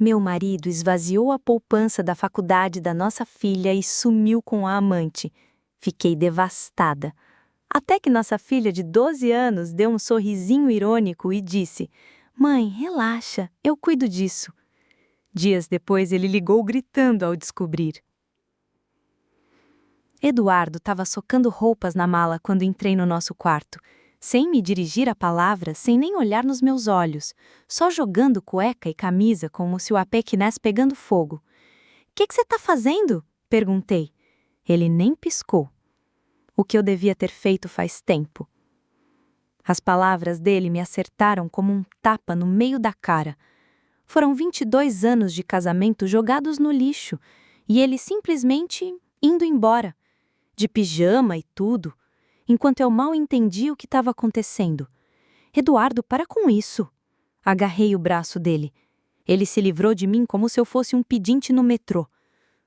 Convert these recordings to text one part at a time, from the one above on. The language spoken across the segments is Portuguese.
Meu marido esvaziou a poupança da faculdade da nossa filha e sumiu com a amante. Fiquei devastada. Até que nossa filha de 12 anos deu um sorrisinho irônico e disse: "Mãe, relaxa, eu cuido disso." Dias depois ele ligou gritando ao descobrir. Eduardo estava socando roupas na mala quando entrei no nosso quarto, sem me dirigir a palavra, sem nem olhar nos meus olhos, só jogando cueca e camisa como se o AP quisesse pegando fogo. Que você tá fazendo?" perguntei. Ele nem piscou. O que eu devia ter feito faz tempo. As palavras dele me acertaram como um tapa no meio da cara. Foram 22 anos de casamento jogados no lixo, e ele simplesmente indo embora, de pijama e tudo, enquanto eu mal entendia o que estava acontecendo. "Eduardo, para com isso." Agarrei o braço dele. Ele se livrou de mim como se eu fosse um pedinte no metrô.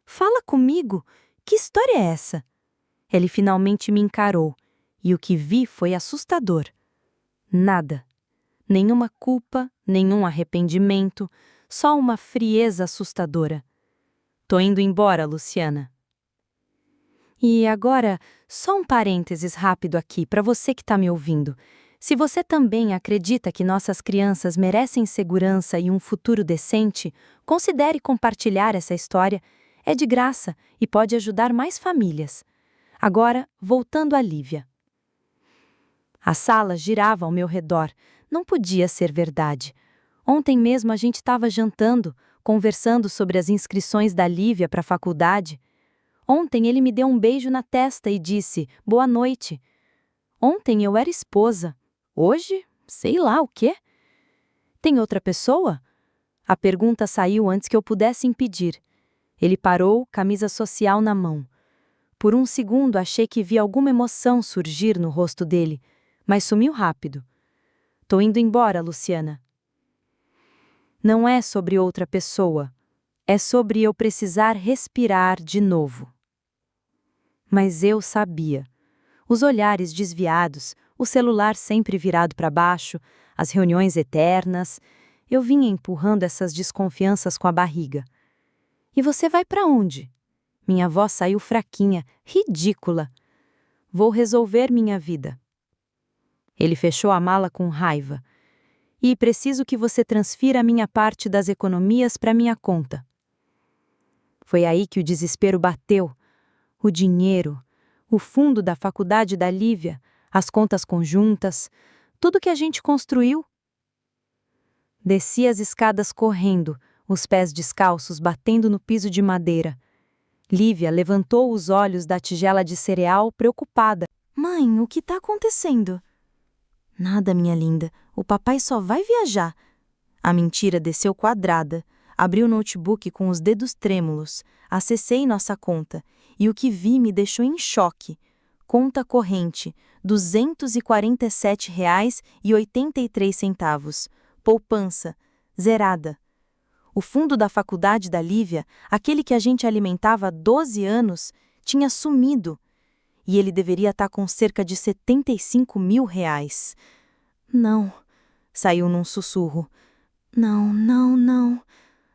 "Fala comigo, que história é essa?" Ele finalmente me encarou, e o que vi foi assustador. Nada. Nenhuma culpa, nenhum arrependimento, só uma frieza assustadora. "Tô indo embora, Luciana." E agora, só um parênteses rápido aqui para você que está me ouvindo. Se você também acredita que nossas crianças merecem segurança e um futuro decente, considere compartilhar essa história. É de graça e pode ajudar mais famílias. Agora, voltando a Lívia. A sala girava ao meu redor. Não podia ser verdade. Ontem mesmo a gente estava jantando, conversando sobre as inscrições da Lívia para a faculdade. Ontem ele me deu um beijo na testa e disse: "Boa noite." Ontem eu era esposa. Hoje, sei lá o quê. Tem outra pessoa? A pergunta saiu antes que eu pudesse impedir. Ele parou, camisa social na mão. Por um segundo achei que vi alguma emoção surgir no rosto dele, mas sumiu rápido. "Tô indo embora, Luciana." Não é sobre outra pessoa. É sobre eu precisar respirar de novo. Mas eu sabia. Os olhares desviados, o celular sempre virado para baixo, as reuniões eternas. Eu vinha empurrando essas desconfianças com a barriga. "E você vai para onde?" Minha voz saiu fraquinha, ridícula. "Vou resolver minha vida." Ele fechou a mala com raiva. "E preciso que você transfira a minha parte das economias para minha conta." Foi aí que o desespero bateu. O dinheiro, o fundo da faculdade da Lívia, as contas conjuntas, tudo que a gente construiu. Desci as escadas correndo, os pés descalços batendo no piso de madeira. Lívia levantou os olhos da tigela de cereal, preocupada. "Mãe, o que está acontecendo?" "Nada, minha linda. O papai só vai viajar." A mentira desceu quadrada. Abri o notebook com os dedos trêmulos. Acessei nossa conta. E o que vi me deixou em choque. Conta corrente, R$ 247,83. Poupança, zerada. O fundo da faculdade da Lívia, aquele que a gente alimentava há 12 anos, tinha sumido. E ele deveria estar com cerca de R$ 75 mil. "Não", saiu num sussurro. "Não, não, não."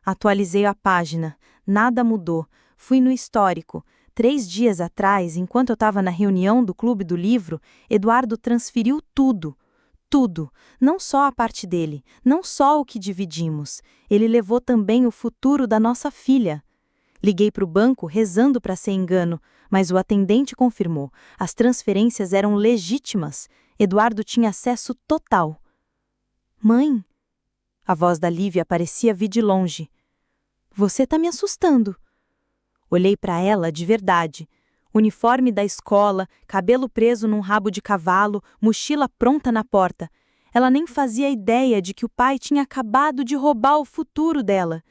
Atualizei a página. Nada mudou. Fui no histórico. 3 dias atrás, enquanto eu estava na reunião do Clube do Livro, Eduardo transferiu tudo. Tudo. Não só a parte dele, não só o que dividimos. Ele levou também o futuro da nossa filha. Liguei para o banco rezando para ser engano, mas o atendente confirmou. As transferências eram legítimas. Eduardo tinha acesso total. "Mãe?" A voz da Lívia parecia vir de longe. "Você está me assustando." Olhei para ela de verdade. Uniforme da escola, cabelo preso num rabo de cavalo, mochila pronta na porta. Ela nem fazia ideia de que o pai tinha acabado de roubar o futuro dela.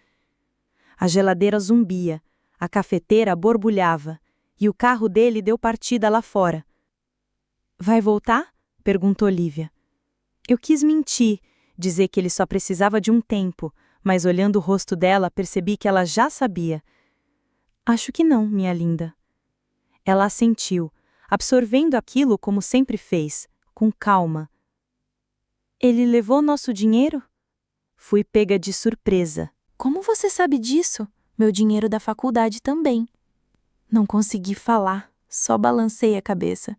A geladeira zumbia, a cafeteira borbulhava, e o carro dele deu partida lá fora. "Vai voltar?" perguntou Lívia. Eu quis mentir, dizer que ele só precisava de um tempo, mas olhando o rosto dela percebi que ela já sabia. "Acho que não, minha linda." Ela assentiu, absorvendo aquilo como sempre fez, com calma. "Ele levou nosso dinheiro?" Fui pega de surpresa. "Como você você sabe disso? Meu dinheiro da faculdade também. Não consegui falar, só balancei a cabeça.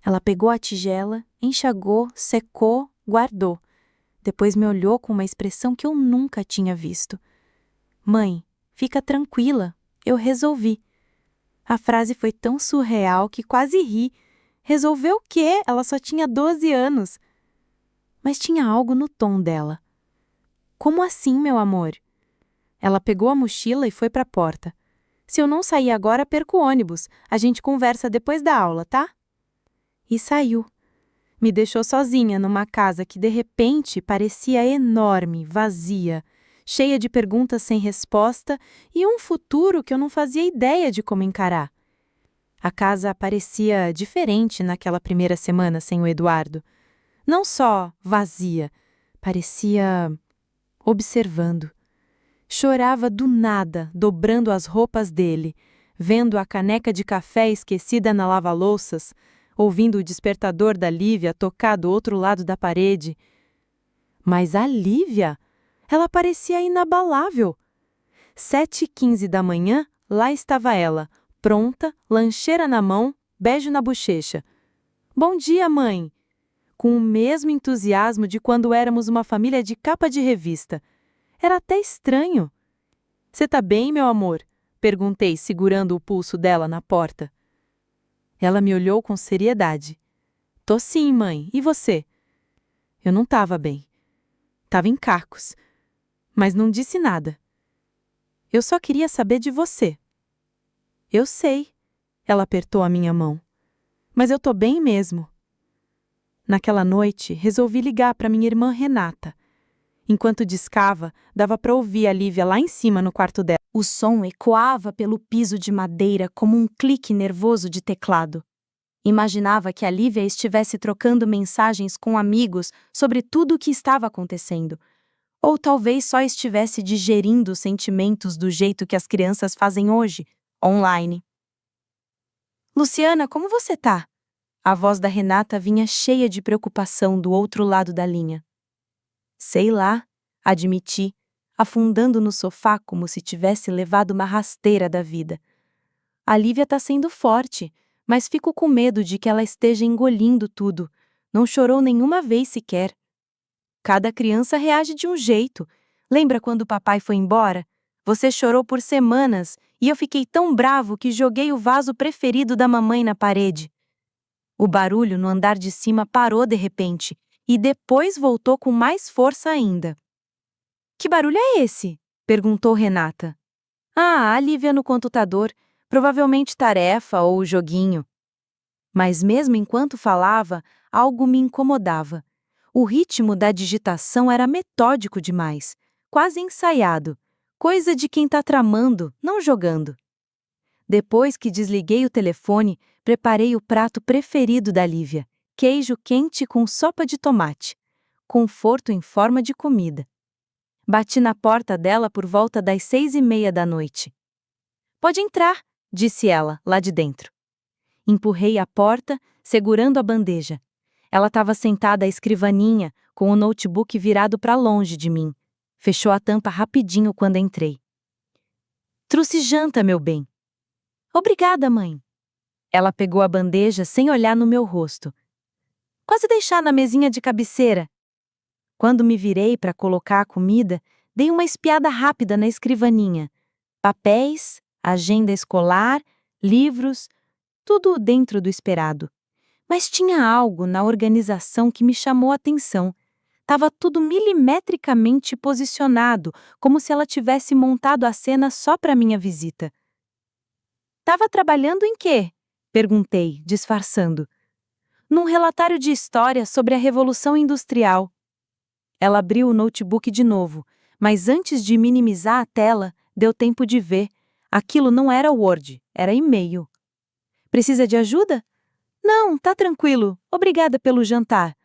Ela pegou a tigela, enxagou, secou, guardou. Depois me olhou com uma expressão que eu nunca tinha visto. Mãe, fica tranquila, eu resolvi. A frase foi tão surreal que quase ri. Resolveu o quê? Ela só tinha 12 anos. Mas tinha algo no tom dela. Como assim, meu amor? Ela pegou a mochila e foi para a porta. Se eu não sair agora, perco o ônibus. A gente conversa depois da aula, tá? E saiu. Me deixou sozinha numa casa que de repente parecia enorme, vazia, cheia de perguntas sem resposta e um futuro que eu não fazia ideia de como encarar. A casa parecia diferente naquela primeira semana sem o Eduardo. Não só vazia, parecia observando. Chorava do nada, dobrando as roupas dele, vendo a caneca de café esquecida na lava-louças, ouvindo o despertador da Lívia tocar do outro lado da parede. Mas a Lívia, ela parecia inabalável. 7h15 da manhã, lá estava ela, pronta, lancheira na mão, beijo na bochecha. Bom dia, mãe! Com o mesmo entusiasmo de quando éramos uma família de capa de revista. Era até estranho. Você tá bem, meu amor? Perguntei, segurando o pulso dela na porta. Ela me olhou com seriedade. Tô sim, mãe. E você? Eu não tava bem. Tava em cacos. Mas não disse nada. Eu só queria saber de você. Eu sei. Ela apertou a minha mão. Mas eu tô bem mesmo. Naquela noite, resolvi ligar para minha irmã Renata. Enquanto discava, dava para ouvir a Lívia lá em cima no quarto dela. O som ecoava pelo piso de madeira como um clique nervoso de teclado. Imaginava que a Lívia estivesse trocando mensagens com amigos sobre tudo o que estava acontecendo. Ou talvez só estivesse digerindo os sentimentos do jeito que as crianças fazem hoje, online. Luciana, como você tá? A voz da Renata vinha cheia de preocupação do outro lado da linha. Sei lá, admiti, afundando no sofá como se tivesse levado uma rasteira da vida. A Lívia tá sendo forte, mas fico com medo de que ela esteja engolindo tudo. Não chorou nenhuma vez sequer. Cada criança reage de um jeito. Lembra quando o papai foi embora? Você chorou por semanas e eu fiquei tão bravo que joguei o vaso preferido da mamãe na parede. O barulho no andar de cima parou de repente e depois voltou com mais força ainda. Que barulho é esse? Perguntou Renata. Ah, a Lívia no computador, provavelmente tarefa ou joguinho. Mas mesmo enquanto falava, algo me incomodava. O ritmo da digitação era metódico demais, quase ensaiado, coisa de quem tá tramando, não jogando. Depois que desliguei o telefone, preparei o prato preferido da Lívia, queijo quente com sopa de tomate. Conforto em forma de comida. Bati na porta dela por volta das 6h30 da noite. Pode entrar, disse ela, lá de dentro. Empurrei a porta, segurando a bandeja. Ela estava sentada à escrivaninha, com o notebook virado para longe de mim. Fechou a tampa rapidinho quando entrei. Trouxe janta, meu bem. Obrigada, mãe. Ela pegou a bandeja sem olhar no meu rosto. Quase deixar na mesinha de cabeceira. Quando me virei para colocar a comida, dei uma espiada rápida na escrivaninha. Papéis, agenda escolar, livros, tudo dentro do esperado. Mas tinha algo na organização que me chamou a atenção. Tava tudo milimetricamente posicionado, como se ela tivesse montado a cena só para minha visita. Tava trabalhando em quê? Perguntei, disfarçando. Num relatório de história sobre a Revolução Industrial. Ela abriu o notebook de novo, mas antes de minimizar a tela, deu tempo de ver. Aquilo não era Word, era e-mail. Precisa de ajuda? Não, tá tranquilo. Obrigada pelo jantar.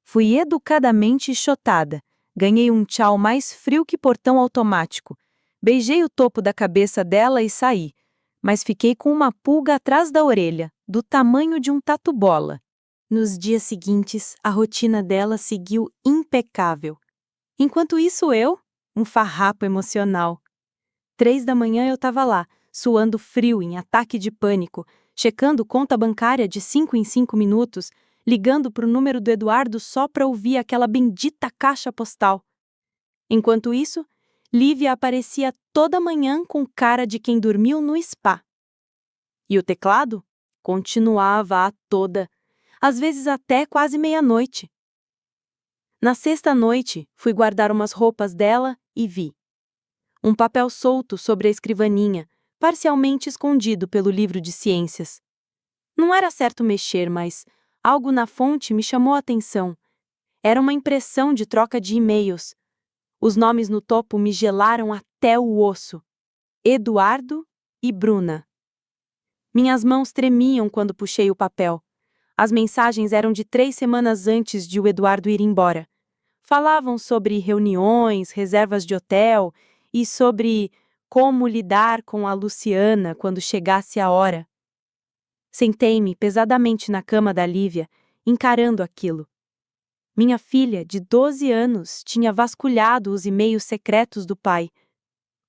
Fui educadamente chotada. Ganhei um tchau mais frio que portão automático. Beijei o topo da cabeça dela e saí. Mas fiquei com uma pulga atrás da orelha, do tamanho de um tatu-bola. Nos dias seguintes, a rotina dela seguiu impecável. Enquanto isso, eu um farrapo emocional. 3 da manhã eu estava lá, suando frio em ataque de pânico, checando conta bancária de 5 em 5 minutos, ligando pro número do Eduardo só para ouvir aquela bendita caixa postal. Enquanto isso, Lívia aparecia toda manhã com cara de quem dormiu no spa. E o teclado? Continuava a toda, às vezes até quase meia-noite. Na sexta noite, fui guardar umas roupas dela e vi um papel solto sobre a escrivaninha, parcialmente escondido pelo livro de ciências. Não era certo mexer, mas algo na fonte me chamou a atenção. Era uma impressão de troca de e-mails. Os nomes no topo me gelaram até o osso. Eduardo e Bruna. Minhas mãos tremiam quando puxei o papel. As mensagens eram de 3 semanas antes de o Eduardo ir embora. Falavam sobre reuniões, reservas de hotel e sobre como lidar com a Luciana quando chegasse a hora. Sentei-me pesadamente na cama da Lívia, encarando aquilo. Minha filha, de 12 anos, tinha vasculhado os e-mails secretos do pai.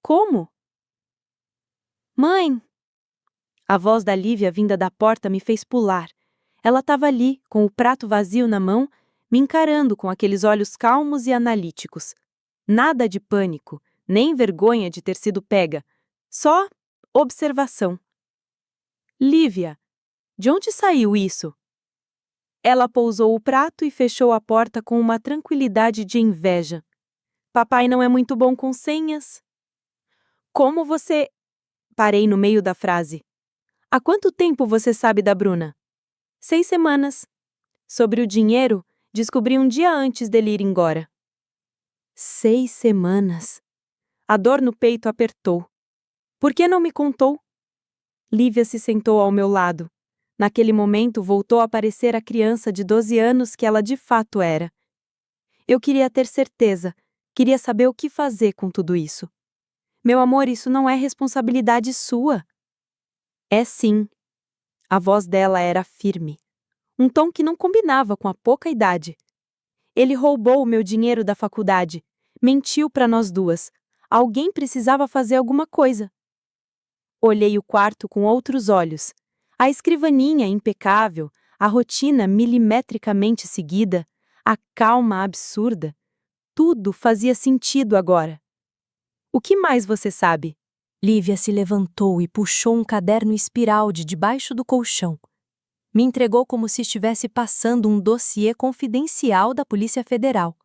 Como? Mãe! A voz da Lívia vinda da porta me fez pular. Ela estava ali, com o prato vazio na mão, me encarando com aqueles olhos calmos e analíticos. Nada de pânico, nem vergonha de ter sido pega. Só observação. Lívia, de onde saiu isso? Ela pousou o prato e fechou a porta com uma tranquilidade de inveja. Papai não é muito bom com senhas. Como você... Parei no meio da frase. Há quanto tempo você sabe da Bruna? 6 semanas. Sobre o dinheiro, descobri um dia antes dele ir embora. 6 semanas. A dor no peito apertou. Por que não me contou? Lívia se sentou ao meu lado. Naquele momento voltou a aparecer a criança de 12 anos que ela de fato era. Eu queria ter certeza, queria saber o que fazer com tudo isso. Meu amor, isso não é responsabilidade sua. É sim. A voz dela era firme. Um tom que não combinava com a pouca idade. Ele roubou o meu dinheiro da faculdade. Mentiu para nós duas. Alguém precisava fazer alguma coisa. Olhei o quarto com outros olhos. A escrivaninha impecável, a rotina milimetricamente seguida, a calma absurda. Tudo fazia sentido agora. O que mais você sabe? Lívia se levantou e puxou um caderno espiral de debaixo do colchão. Me entregou como se estivesse passando um dossiê confidencial da Polícia Federal.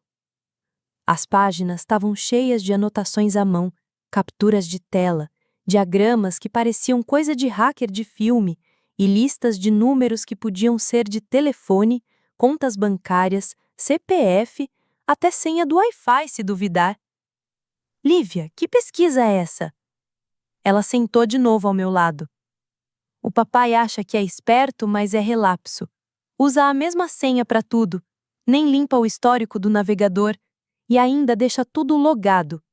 As páginas estavam cheias de anotações à mão, capturas de tela, diagramas que pareciam coisa de hacker de filme e listas de números que podiam ser de telefone, contas bancárias, CPF, até senha do Wi-Fi, se duvidar. Lívia, que pesquisa é essa? Ela sentou de novo ao meu lado. O papai acha que é esperto, mas é relapso. Usa a mesma senha para tudo, nem limpa o histórico do navegador e ainda deixa tudo logado.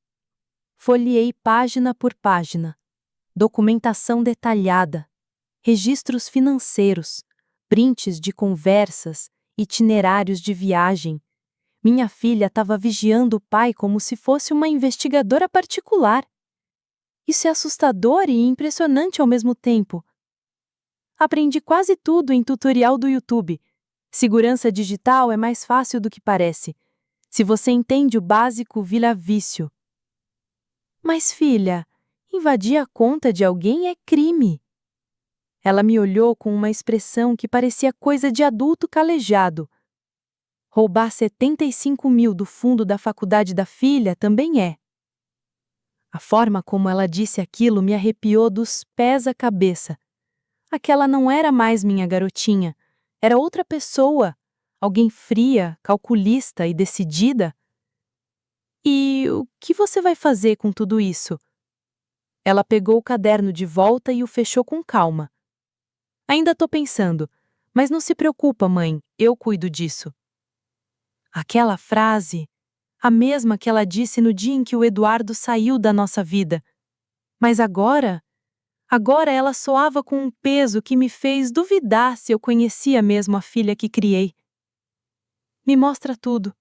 Folheei página por página. Documentação detalhada, registros financeiros, prints de conversas, itinerários de viagem. Minha filha estava vigiando o pai como se fosse uma investigadora particular. Isso é assustador e impressionante ao mesmo tempo. Aprendi quase tudo em tutorial do YouTube. Segurança digital é mais fácil do que parece. Se você entende o básico, vira vício. Mas, filha, invadir a conta de alguém é crime. Ela me olhou com uma expressão que parecia coisa de adulto calejado. Roubar 75 mil do fundo da faculdade da filha também é. A forma como ela disse aquilo me arrepiou dos pés à cabeça. Aquela não era mais minha garotinha, era outra pessoa, alguém fria, calculista e decidida. E o que você vai fazer com tudo isso? Ela pegou o caderno de volta e o fechou com calma. Ainda estou pensando, mas não se preocupa, mãe, eu cuido disso. Aquela frase, a mesma que ela disse no dia em que o Eduardo saiu da nossa vida. Mas agora ela soava com um peso que me fez duvidar se eu conhecia mesmo a filha que criei. Me mostra tudo.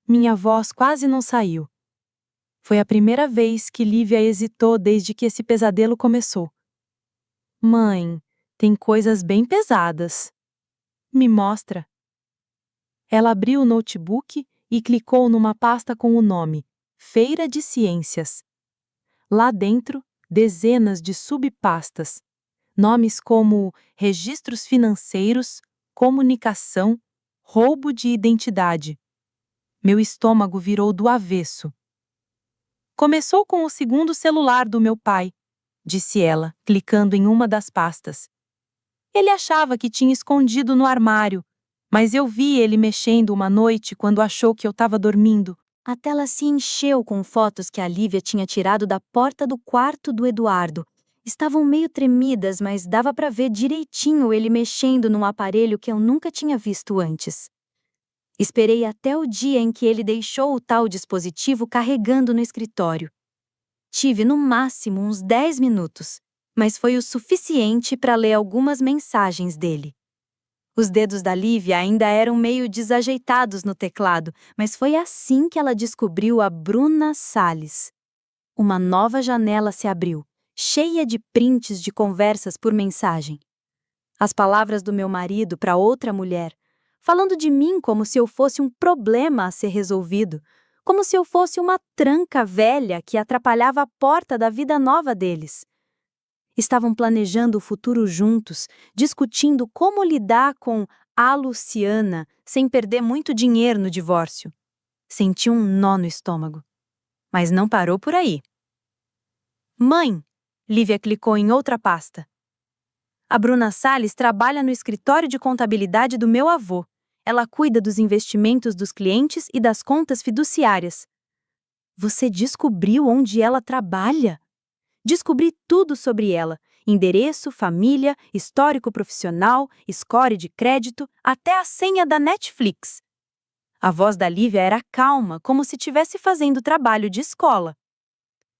Minha voz quase não saiu. Foi a primeira vez que Lívia hesitou desde que esse pesadelo começou. Mãe, tem coisas bem pesadas. Me mostra. Ela abriu o notebook e clicou numa pasta com o nome Feira de Ciências. Lá dentro, dezenas de subpastas. Nomes como registros financeiros, comunicação, roubo de identidade. Meu estômago virou do avesso. Começou com o segundo celular do meu pai, disse ela, clicando em uma das pastas. Ele achava que tinha escondido no armário, mas eu vi ele mexendo uma noite quando achou que eu estava dormindo. A tela se encheu com fotos que a Lívia tinha tirado da porta do quarto do Eduardo. Estavam meio tremidas, mas dava para ver direitinho ele mexendo num aparelho que eu nunca tinha visto antes. Esperei até o dia em que ele deixou o tal dispositivo carregando no escritório. Tive no máximo uns 10 minutos, mas foi o suficiente para ler algumas mensagens dele. Os dedos da Lívia ainda eram meio desajeitados no teclado, mas foi assim que ela descobriu a Bruna Salles. Uma nova janela se abriu, cheia de prints de conversas por mensagem. As palavras do meu marido para outra mulher, falando de mim como se eu fosse um problema a ser resolvido, como se eu fosse uma tranca velha que atrapalhava a porta da vida nova deles. Estavam planejando o futuro juntos, discutindo como lidar com a Luciana sem perder muito dinheiro no divórcio. Senti um nó no estômago. Mas não parou por aí. Mãe! Lívia clicou em outra pasta. A Bruna Salles trabalha no escritório de contabilidade do meu avô. Ela cuida dos investimentos dos clientes e das contas fiduciárias. Você descobriu onde ela trabalha? Descobri tudo sobre ela: endereço, família, histórico profissional, score de crédito, até a senha da Netflix. A voz da Lívia era calma, como se estivesse fazendo trabalho de escola.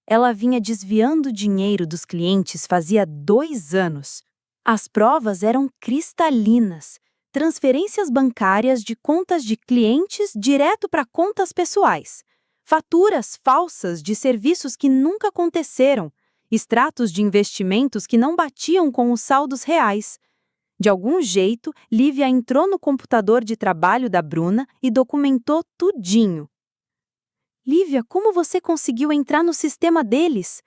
Ela vinha desviando dinheiro dos clientes fazia 2 anos. As provas eram cristalinas: transferências bancárias de contas de clientes direto para contas pessoais, faturas falsas de serviços que nunca aconteceram, extratos de investimentos que não batiam com os saldos reais. De algum jeito, Lívia entrou no computador de trabalho da Bruna e documentou tudinho. Lívia, como você conseguiu entrar no sistema deles?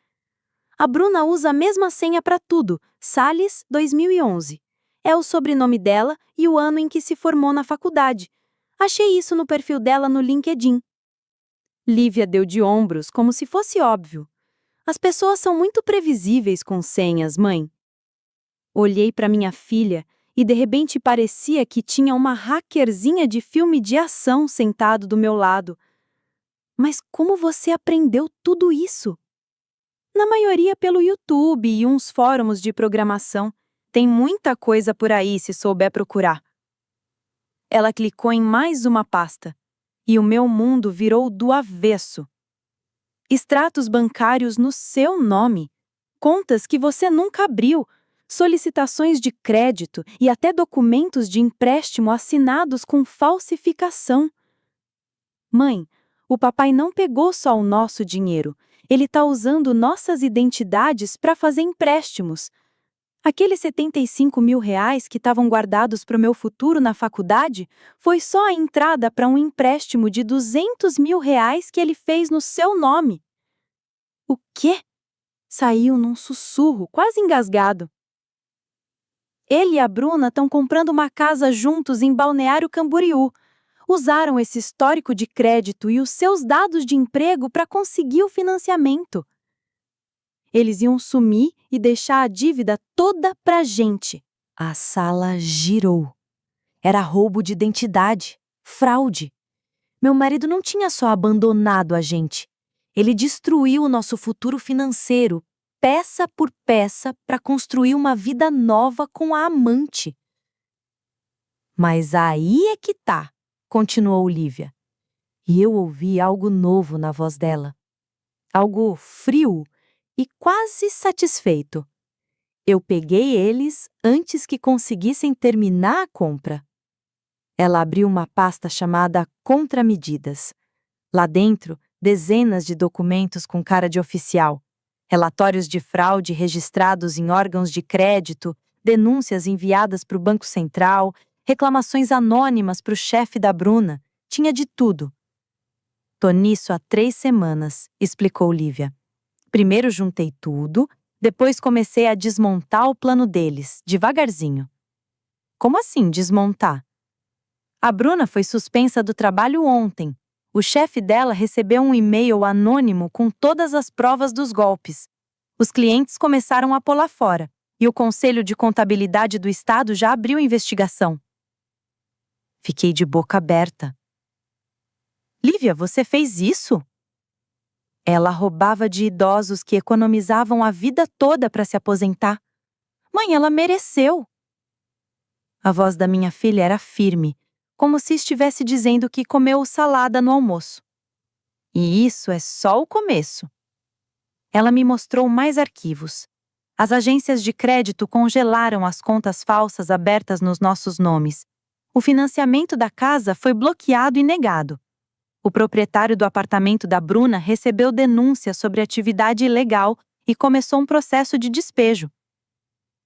A Bruna usa a mesma senha para tudo, Salles 2011. É o sobrenome dela e o ano em que se formou na faculdade. Achei isso no perfil dela no LinkedIn. Lívia deu de ombros, como se fosse óbvio. As pessoas são muito previsíveis com senhas, mãe. Olhei para minha filha e de repente parecia que tinha uma hackerzinha de filme de ação sentado do meu lado. Mas como você aprendeu tudo isso? Na maioria pelo YouTube e uns fóruns de programação. Tem muita coisa por aí se souber procurar. Ela clicou em mais uma pasta e o meu mundo virou do avesso. Extratos bancários no seu nome, contas que você nunca abriu, solicitações de crédito e até documentos de empréstimo assinados com falsificação. Mãe, o papai não pegou só o nosso dinheiro, ele está usando nossas identidades para fazer empréstimos. Aqueles 75 mil reais que estavam guardados para o meu futuro na faculdade foi só a entrada para um empréstimo de 200 mil reais que ele fez no seu nome. O quê? Saiu num sussurro, quase engasgado. Ele e a Bruna estão comprando uma casa juntos em Balneário Camboriú. Usaram esse histórico de crédito e os seus dados de emprego para conseguir o financiamento. Eles iam sumir e deixar a dívida toda pra gente. A sala girou. Era roubo de identidade, fraude. Meu marido não tinha só abandonado a gente. Ele destruiu o nosso futuro financeiro, peça por peça, para construir uma vida nova com a amante. Mas aí é que tá, continuou Lívia. E eu ouvi algo novo na voz dela. Algo frio e quase satisfeito. Eu peguei eles antes que conseguissem terminar a compra. Ela abriu uma pasta chamada Contramedidas. Lá dentro dezenas de documentos com cara de oficial, relatórios de fraude registrados em órgãos de crédito, denúncias enviadas para o Banco Central, reclamações anônimas para o chefe da Bruna. Tinha de tudo. Tô nisso há 3 semanas, explicou Lívia. Primeiro juntei tudo, depois comecei a desmontar o plano deles, devagarzinho. Como assim desmontar? A Bruna foi suspensa do trabalho ontem. O chefe dela recebeu um e-mail anônimo com todas as provas dos golpes. Os clientes começaram a pular fora, e o Conselho de Contabilidade do Estado já abriu investigação. Fiquei de boca aberta. Lívia, você fez isso? Ela roubava de idosos que economizavam a vida toda para se aposentar. Mãe, ela mereceu. A voz da minha filha era firme, como se estivesse dizendo que comeu salada no almoço. E isso é só o começo. Ela me mostrou mais arquivos. As agências de crédito congelaram as contas falsas abertas nos nossos nomes. O financiamento da casa foi bloqueado e negado. O proprietário do apartamento da Bruna recebeu denúncia sobre atividade ilegal e começou um processo de despejo.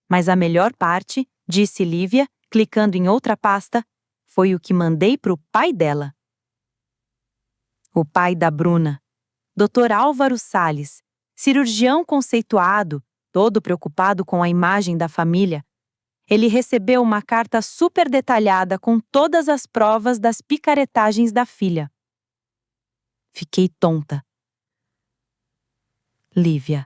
Mas a melhor parte, disse Lívia, clicando em outra pasta, foi o que mandei para o pai dela. O pai da Bruna, Dr. Álvaro Salles, cirurgião conceituado, todo preocupado com a imagem da família, ele recebeu uma carta super detalhada com todas as provas das picaretagens da filha. Fiquei tonta. Lívia,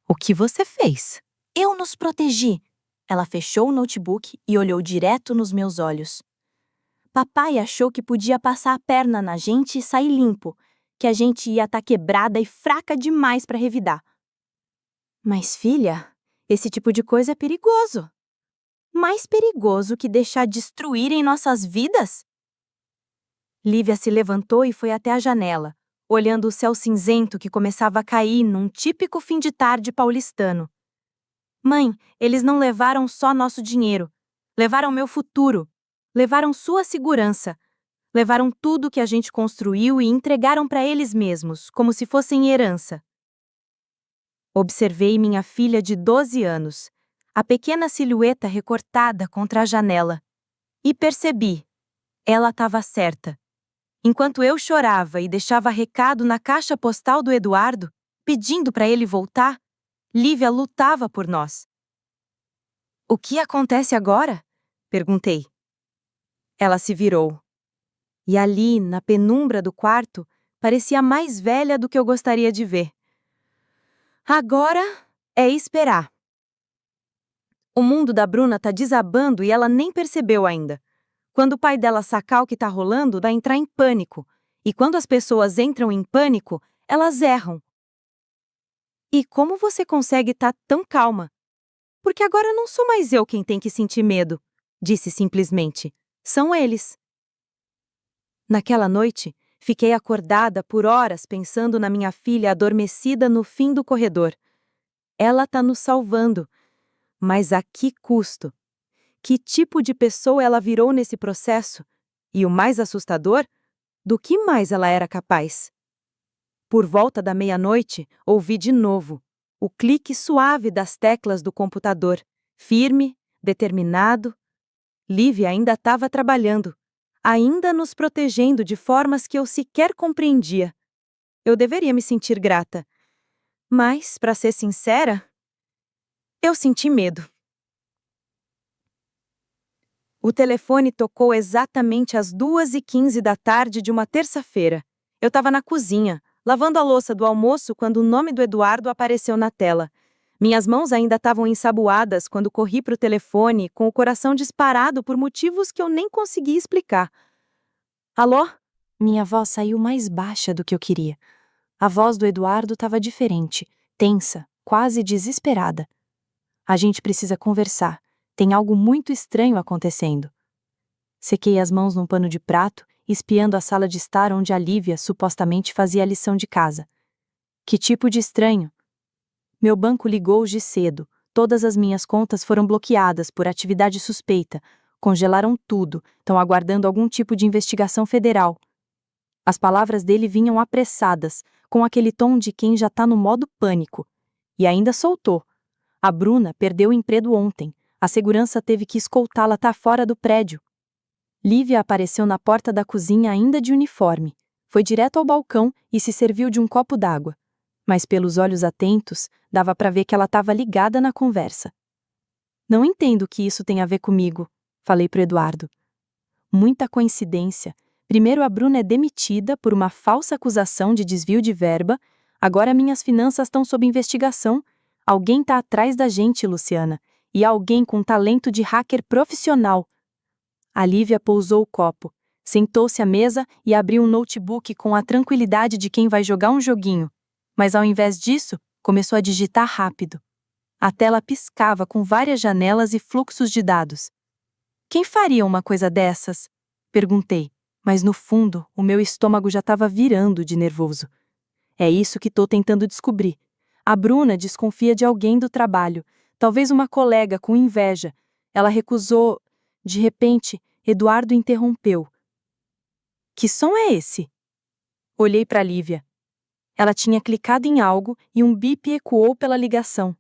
o que você fez? Eu nos protegi. Ela fechou o notebook e olhou direto nos meus olhos. Papai achou que podia passar a perna na gente e sair limpo, que a gente ia estar quebrada e fraca demais para revidar. Mas, filha, esse tipo de coisa é perigoso. Mais perigoso que deixar destruírem nossas vidas? Lívia se levantou e foi até a janela, olhando o céu cinzento que começava a cair num típico fim de tarde paulistano. Mãe, eles não levaram só nosso dinheiro. Levaram meu futuro. Levaram sua segurança. Levaram tudo que a gente construiu e entregaram para eles mesmos, como se fossem herança. Observei minha filha de 12 anos, a pequena silhueta recortada contra a janela. E percebi. Ela estava certa. Enquanto eu chorava e deixava recado na caixa postal do Eduardo, pedindo para ele voltar, Lívia lutava por nós. O que acontece agora? Perguntei. Ela se virou. E ali, na penumbra do quarto, parecia mais velha do que eu gostaria de ver. Agora é esperar. O mundo da Bruna tá desabando e ela nem percebeu ainda. Quando o pai dela sacar o que tá rolando, dá entrar em pânico. E quando as pessoas entram em pânico, elas erram. E como você consegue estar tão calma? Porque agora não sou mais eu quem tem que sentir medo, disse simplesmente. São eles. Naquela noite, fiquei acordada por horas pensando na minha filha adormecida no fim do corredor. Ela tá nos salvando. Mas a que custo? Que tipo de pessoa ela virou nesse processo? E o mais assustador, do que mais ela era capaz? Por volta da meia-noite, ouvi de novo o clique suave das teclas do computador, firme, determinado. Lívia ainda estava trabalhando, ainda nos protegendo de formas que eu sequer compreendia. Eu deveria me sentir grata. Mas, para ser sincera, eu senti medo. O telefone tocou exatamente às 2h15 da tarde de uma terça-feira. Eu estava na cozinha, lavando a louça do almoço quando o nome do Eduardo apareceu na tela. Minhas mãos ainda estavam ensaboadas quando corri para o telefone, com o coração disparado por motivos que eu nem consegui explicar. Alô? Minha voz saiu mais baixa do que eu queria. A voz do Eduardo estava diferente, tensa, quase desesperada. A gente precisa conversar. Tem algo muito estranho acontecendo. Sequei as mãos num pano de prato, espiando a sala de estar onde a Lívia supostamente fazia a lição de casa. Que tipo de estranho? Meu banco ligou hoje cedo. Todas as minhas contas foram bloqueadas por atividade suspeita. Congelaram tudo, estão aguardando algum tipo de investigação federal. As palavras dele vinham apressadas, com aquele tom de quem já tá no modo pânico. E ainda soltou. A Bruna perdeu o emprego ontem. A segurança teve que escoltá-la até fora do prédio. Lívia apareceu na porta da cozinha ainda de uniforme. Foi direto ao balcão e se serviu de um copo d'água. Mas pelos olhos atentos, dava para ver que ela estava ligada na conversa. Não entendo o que isso tem a ver comigo, falei pro Eduardo. Muita coincidência. Primeiro a Bruna é demitida por uma falsa acusação de desvio de verba, agora minhas finanças estão sob investigação. Alguém tá atrás da gente, Luciana, e alguém com talento de hacker profissional. A Lívia pousou o copo, sentou-se à mesa e abriu um notebook com a tranquilidade de quem vai jogar um joguinho. Mas ao invés disso, começou a digitar rápido. A tela piscava com várias janelas e fluxos de dados. Quem faria uma coisa dessas? Perguntei, mas no fundo, o meu estômago já estava virando de nervoso. É isso que estou tentando descobrir. A Bruna desconfia de alguém do trabalho, talvez uma colega com inveja. Ela recusou. De repente, Eduardo interrompeu. Que som é esse? Olhei para Lívia. Ela tinha clicado em algo e um bip ecoou pela ligação.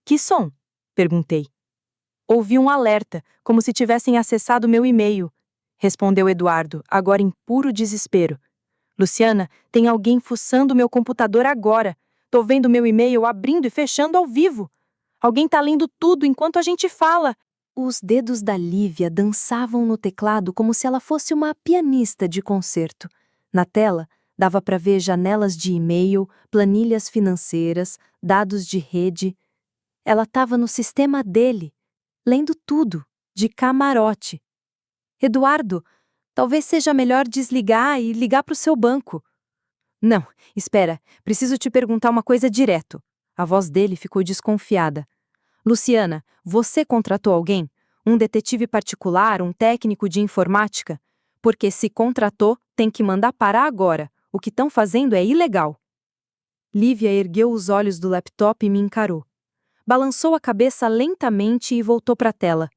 Que som? Perguntei. Ouvi um alerta, como se tivessem acessado meu e-mail, respondeu Eduardo, agora em puro desespero. Luciana, tem alguém fuçando meu computador agora. Tô vendo meu e-mail abrindo e fechando ao vivo. Alguém tá lendo tudo enquanto a gente fala. Os dedos da Lívia dançavam no teclado como se ela fosse uma pianista de concerto. Na tela, dava para ver janelas de e-mail, planilhas financeiras, dados de rede. Ela estava no sistema dele, lendo tudo, de camarote. Eduardo, talvez seja melhor desligar e ligar para o seu banco. Não, espera, preciso te perguntar uma coisa direto. A voz dele ficou desconfiada. Luciana, você contratou alguém? Um detetive particular, um técnico de informática? Porque se contratou, tem que mandar parar agora. O que estão fazendo é ilegal. Lívia ergueu os olhos do laptop e me encarou. Balançou a cabeça lentamente e voltou para a tela.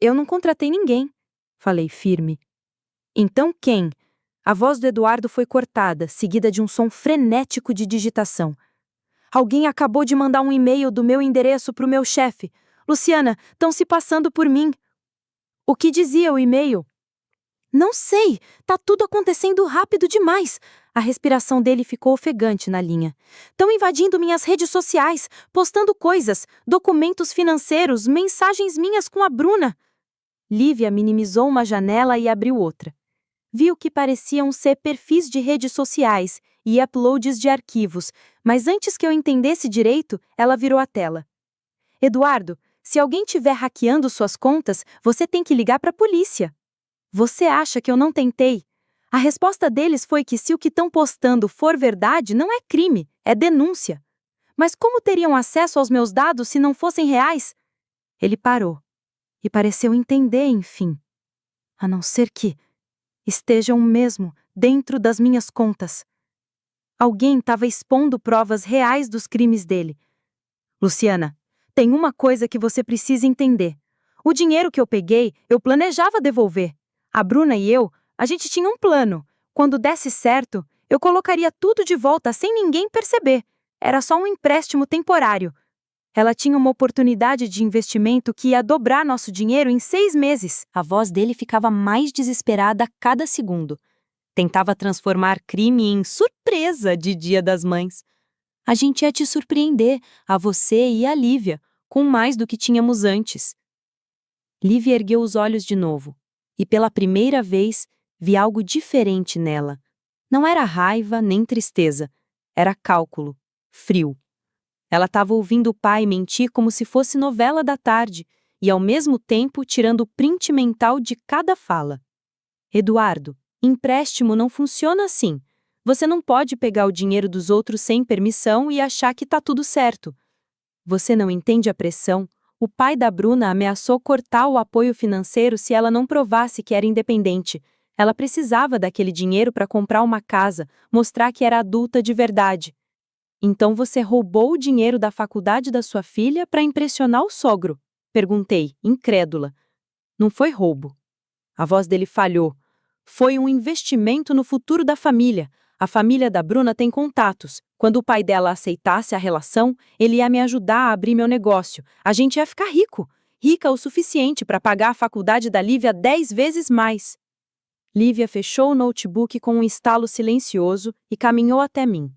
Eu não contratei ninguém, falei firme. Então quem? A voz do Eduardo foi cortada, seguida de um som frenético de digitação. Alguém acabou de mandar um e-mail do meu endereço para o meu chefe. Luciana, estão se passando por mim. O que dizia o e-mail? Não sei, tá tudo acontecendo rápido demais. A respiração dele ficou ofegante na linha. Estão invadindo minhas redes sociais, postando coisas, documentos financeiros, mensagens minhas com a Bruna. Lívia minimizou uma janela e abriu outra. Viu que pareciam ser perfis de redes sociais e uploads de arquivos, mas antes que eu entendesse direito, ela virou a tela. Eduardo, se alguém estiver hackeando suas contas, você tem que ligar para a polícia. Você acha que eu não tentei? A resposta deles foi que se o que estão postando for verdade, não é crime, é denúncia. Mas como teriam acesso aos meus dados se não fossem reais? Ele parou e pareceu entender, enfim. A não ser que estejam mesmo dentro das minhas contas. Alguém estava expondo provas reais dos crimes dele. Luciana, tem uma coisa que você precisa entender. O dinheiro que eu peguei, eu planejava devolver. A Bruna e eu, a gente tinha um plano. Quando desse certo, eu colocaria tudo de volta sem ninguém perceber. Era só um empréstimo temporário. Ela tinha uma oportunidade de investimento que ia dobrar nosso dinheiro em 6 meses. A voz dele ficava mais desesperada a cada segundo. Tentava transformar crime em surpresa de Dia das Mães. A gente ia te surpreender, a você e a Lívia, com mais do que tínhamos antes. Lívia ergueu os olhos de novo, e pela primeira vez vi algo diferente nela. Não era raiva nem tristeza, era cálculo, frio. Ela estava ouvindo o pai mentir como se fosse novela da tarde, e ao mesmo tempo tirando o print mental de cada fala. Eduardo, empréstimo não funciona assim. Você não pode pegar o dinheiro dos outros sem permissão e achar que tá tudo certo. Você não entende a pressão? O pai da Bruna ameaçou cortar o apoio financeiro se ela não provasse que era independente. Ela precisava daquele dinheiro para comprar uma casa, mostrar que era adulta de verdade. Então você roubou o dinheiro da faculdade da sua filha para impressionar o sogro? Perguntei, incrédula. Não foi roubo. A voz dele falhou. Foi um investimento no futuro da família. A família da Bruna tem contatos. Quando o pai dela aceitasse a relação, ele ia me ajudar a abrir meu negócio. A gente ia ficar rico. Rica o suficiente para pagar a faculdade da Lívia 10 vezes mais. Lívia fechou o notebook com um estalo silencioso e caminhou até mim.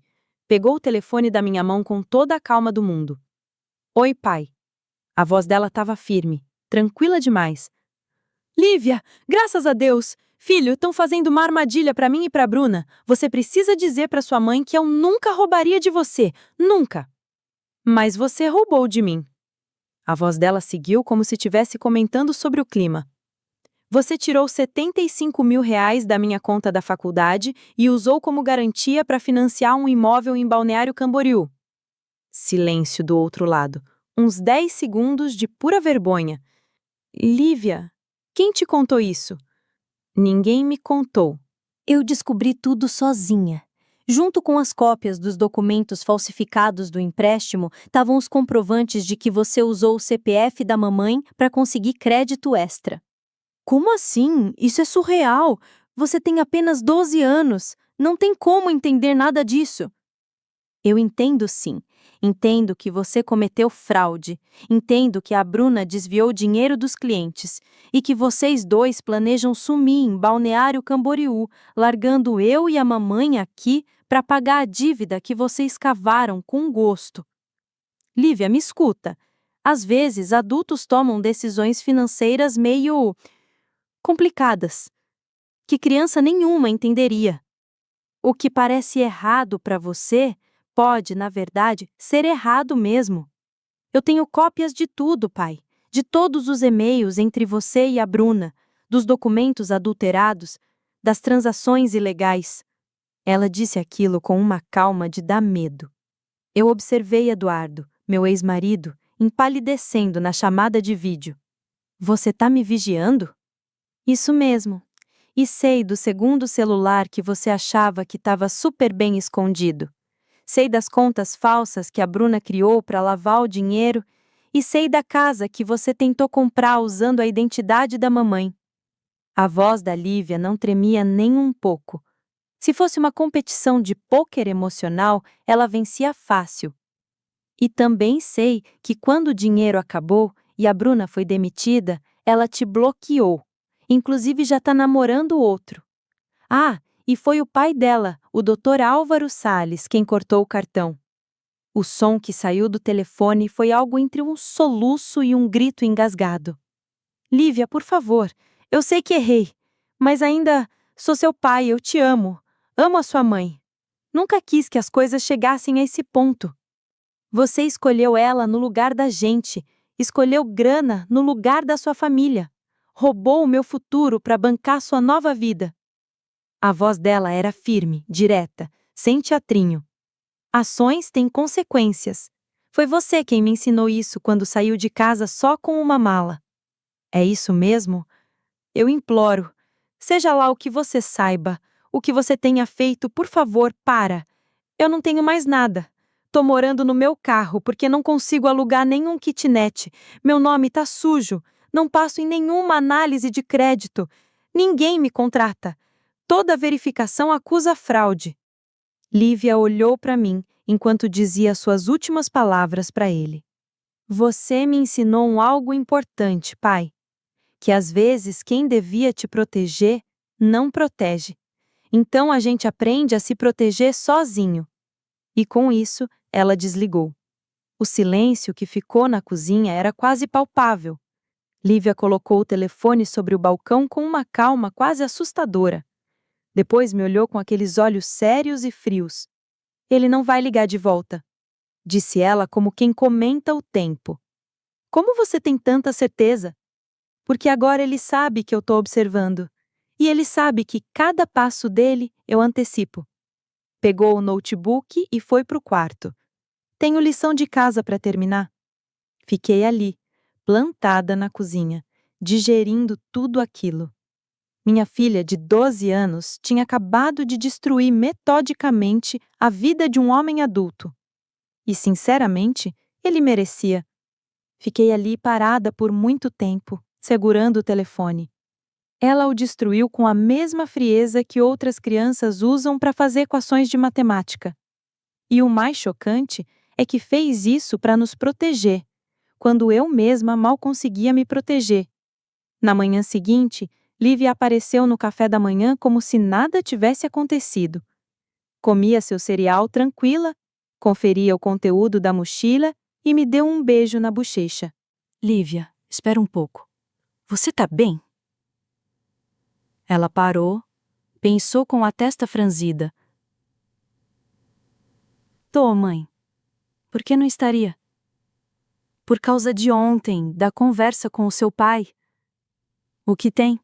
Pegou o telefone da minha mão com toda a calma do mundo. Oi, pai. A voz dela estava firme, tranquila demais. Lívia, graças a Deus! Filho, estão fazendo uma armadilha para mim e para Bruna. Você precisa dizer para sua mãe que eu nunca roubaria de você. Nunca! Mas você roubou de mim. A voz dela seguiu como se estivesse comentando sobre o clima. Você tirou 75 mil reais da minha conta da faculdade e usou como garantia para financiar um imóvel em Balneário Camboriú. Silêncio do outro lado. Uns 10 segundos de pura vergonha. Lívia, quem te contou isso? Ninguém me contou. Eu descobri tudo sozinha. Junto com as cópias dos documentos falsificados do empréstimo, estavam os comprovantes de que você usou o CPF da mamãe para conseguir crédito extra. Como assim? Isso é surreal! Você tem apenas 12 anos. Não tem como entender nada disso. Eu entendo sim. Entendo que você cometeu fraude. Entendo que a Bruna desviou dinheiro dos clientes. E que vocês dois planejam sumir em Balneário Camboriú, largando eu e a mamãe aqui para pagar a dívida que vocês cavaram com gosto. Lívia, me escuta. Às vezes, adultos tomam decisões financeiras meio complicadas, que criança nenhuma entenderia. O que parece errado para você pode, na verdade, ser errado mesmo. Eu tenho cópias de tudo, pai. De todos os e-mails entre você e a Bruna, dos documentos adulterados, das transações ilegais. Ela disse aquilo com uma calma de dar medo. Eu observei Eduardo, meu ex-marido, empalidecendo na chamada de vídeo. Você tá me vigiando? Isso mesmo. E sei do segundo celular que você achava que estava super bem escondido. Sei das contas falsas que a Bruna criou para lavar o dinheiro e sei da casa que você tentou comprar usando a identidade da mamãe. A voz da Lívia não tremia nem um pouco. Se fosse uma competição de pôquer emocional, ela vencia fácil. E também sei que quando o dinheiro acabou e a Bruna foi demitida, ela te bloqueou. Inclusive já está namorando outro. Ah, e foi o pai dela, o Dr. Álvaro Salles, quem cortou o cartão. O som que saiu do telefone foi algo entre um soluço e um grito engasgado. Lívia, por favor, eu sei que errei, mas ainda sou seu pai, eu te amo. Amo a sua mãe. Nunca quis que as coisas chegassem a esse ponto. Você escolheu ela no lugar da gente, escolheu grana no lugar da sua família. Roubou o meu futuro para bancar sua nova vida. A voz dela era firme, direta, sem teatrinho. Ações têm consequências. Foi você quem me ensinou isso quando saiu de casa só com uma mala. É isso mesmo? Eu imploro. Seja lá o que você saiba, o que você tenha feito, por favor, para. Eu não tenho mais nada. Tô morando no meu carro porque não consigo alugar nenhum kitnet. Meu nome tá sujo. Não passo em nenhuma análise de crédito. Ninguém me contrata. Toda verificação acusa fraude. Lívia olhou para mim enquanto dizia suas últimas palavras para ele. Você me ensinou algo importante, pai. Que às vezes quem devia te proteger não protege. Então a gente aprende a se proteger sozinho. E com isso, ela desligou. O silêncio que ficou na cozinha era quase palpável. Lívia colocou o telefone sobre o balcão com uma calma quase assustadora. Depois me olhou com aqueles olhos sérios e frios. Ele não vai ligar de volta, disse ela como quem comenta o tempo. Como você tem tanta certeza? Porque agora ele sabe que eu estou observando. E ele sabe que cada passo dele eu antecipo. Pegou o notebook e foi para o quarto. Tenho lição de casa para terminar. Fiquei ali, plantada na cozinha, digerindo tudo aquilo. Minha filha de 12 anos tinha acabado de destruir metodicamente a vida de um homem adulto. E, sinceramente, ele merecia. Fiquei ali parada por muito tempo, segurando o telefone. Ela o destruiu com a mesma frieza que outras crianças usam para fazer equações de matemática. E o mais chocante é que fez isso para nos proteger, quando eu mesma mal conseguia me proteger. Na manhã seguinte, Lívia apareceu no café da manhã como se nada tivesse acontecido. Comia seu cereal tranquila, conferia o conteúdo da mochila e me deu um beijo na bochecha. Lívia, espera um pouco. Você tá bem? Ela parou, pensou com a testa franzida. Tô, mãe. Por que não estaria? Por causa de ontem, da conversa com o seu pai. O que tem?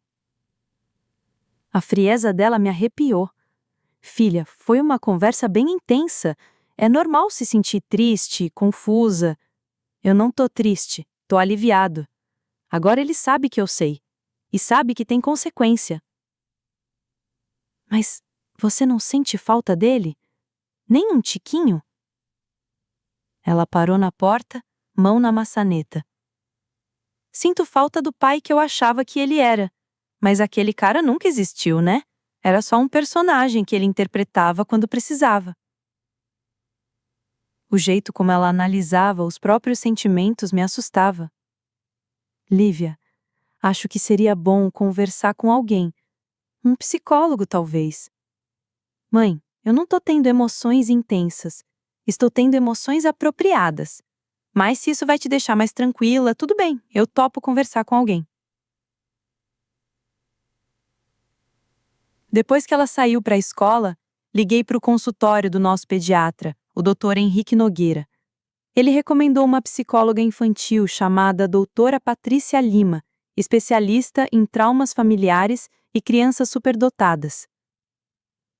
A frieza dela me arrepiou. Filha, foi uma conversa bem intensa. É normal se sentir triste, confusa. Eu não tô triste, tô aliviado. Agora ele sabe que eu sei. E sabe que tem consequência. Mas você não sente falta dele? Nem um tiquinho? Ela parou na porta, mão na maçaneta. Sinto falta do pai que eu achava que ele era. Mas aquele cara nunca existiu, né? Era só um personagem que ele interpretava quando precisava. O jeito como ela analisava os próprios sentimentos me assustava. Lívia, acho que seria bom conversar com alguém. Um psicólogo, talvez. Mãe, eu não tô tendo emoções intensas. Estou tendo emoções apropriadas. Mas se isso vai te deixar mais tranquila, tudo bem, eu topo conversar com alguém. Depois que ela saiu para a escola, liguei para o consultório do nosso pediatra, o Dr. Henrique Nogueira. Ele recomendou uma psicóloga infantil chamada doutora Patrícia Lima, especialista em traumas familiares e crianças superdotadas.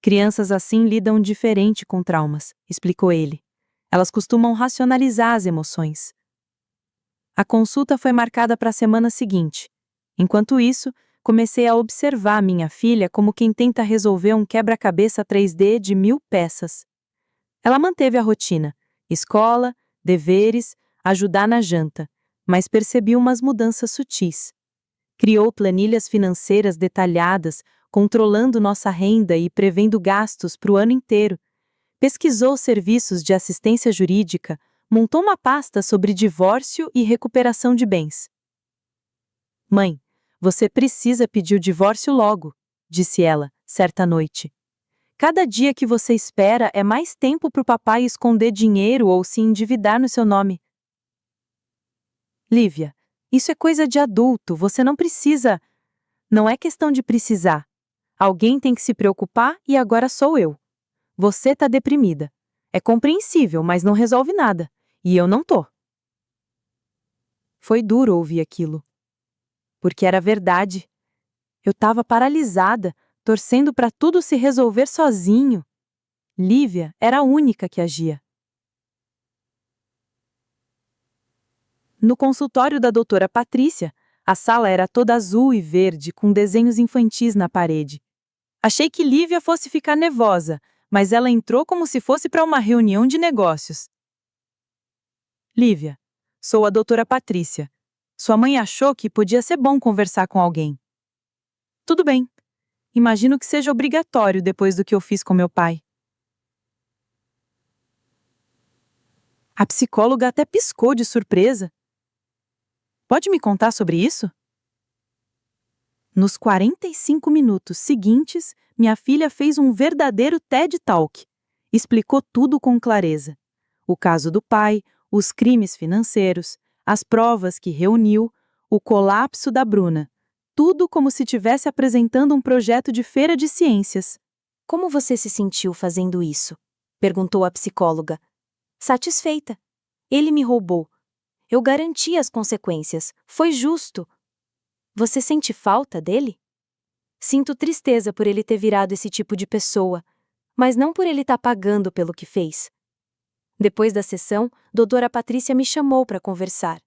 Crianças assim lidam diferente com traumas, explicou ele. Elas costumam racionalizar as emoções. A consulta foi marcada para a semana seguinte. Enquanto isso, comecei a observar minha filha como quem tenta resolver um quebra-cabeça 3D de 1000 peças. Ela manteve a rotina: escola, deveres, ajudar na janta, mas percebi umas mudanças sutis. Criou planilhas financeiras detalhadas, controlando nossa renda e prevendo gastos para o ano inteiro. Pesquisou serviços de assistência jurídica, montou uma pasta sobre divórcio e recuperação de bens. Mãe, você precisa pedir o divórcio logo, disse ela, certa noite. Cada dia que você espera é mais tempo para o papai esconder dinheiro ou se endividar no seu nome. Lívia, isso é coisa de adulto, você não precisa. Não é questão de precisar. Alguém tem que se preocupar e agora sou eu. Você tá deprimida. É compreensível, mas não resolve nada. E eu não tô. Foi duro ouvir aquilo. Porque era verdade. Eu tava paralisada, torcendo para tudo se resolver sozinho. Lívia era a única que agia. No consultório da doutora Patrícia, a sala era toda azul e verde, com desenhos infantis na parede. Achei que Lívia fosse ficar nervosa, mas ela entrou como se fosse para uma reunião de negócios. Lívia, sou a doutora Patrícia. Sua mãe achou que podia ser bom conversar com alguém. Tudo bem. Imagino que seja obrigatório depois do que eu fiz com meu pai. A psicóloga até piscou de surpresa. Pode me contar sobre isso? Nos 45 minutos seguintes, minha filha fez um verdadeiro TED Talk. Explicou tudo com clareza. O caso do pai, os crimes financeiros, as provas que reuniu, o colapso da Bruna. Tudo como se estivesse apresentando um projeto de feira de ciências. Como você se sentiu fazendo isso? Perguntou a psicóloga. Satisfeita. Ele me roubou. Eu garanti as consequências. Foi justo. Você sente falta dele? Sinto tristeza por ele ter virado esse tipo de pessoa, mas não por ele estar pagando pelo que fez. Depois da sessão, doutora Patrícia me chamou para conversar.